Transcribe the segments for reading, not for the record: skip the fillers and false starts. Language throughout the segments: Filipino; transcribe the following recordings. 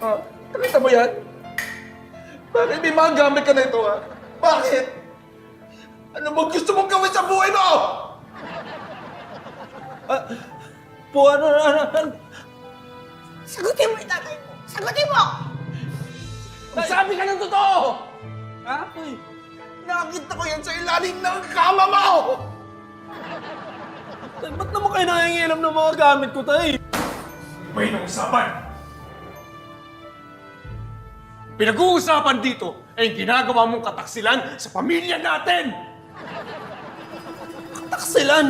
Ha? Nakita mo yan? Bakit may mga gamit ka na ito, ha? Bakit? Ano bang gusto mong gawin sa buhay mo? ano? Sagutin mo yung tatay mo! Sagutin mo! Magsabi ka ng totoo! Ha? Tay, Nakita ko yan sa ilalim ng kama mo! tay, ba't naman kayo nangingilam ng mga gamit ko, tay? May nausapan. Pinag-uusapan dito ay ginagawa mong kataksilan sa pamilya natin! Taksilan!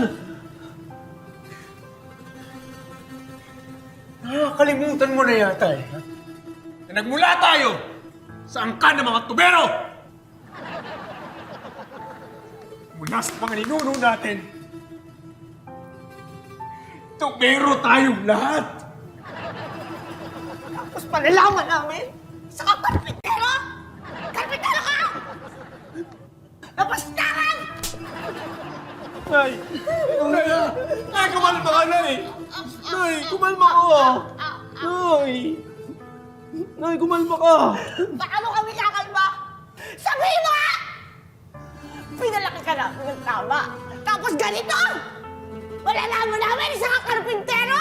Nakakalimutan mo na yata eh. Ha? Na nagmula tayo sa angkan ng mga tubero! Mula sa mga ninuno natin, tubero tayong lahat! Tapos palalaman namin, sa karpintero! Karpintero ka! Napastaran! Tay, Ay, kumalma ka na eh! tay, kumalma ka! Tay! Tay, kumalma ka! Paano kami kakalma? Sabihin mo nga! Pinalaki ka namin ng tama. Tapos ganito! Malalaman namin sa karpintero!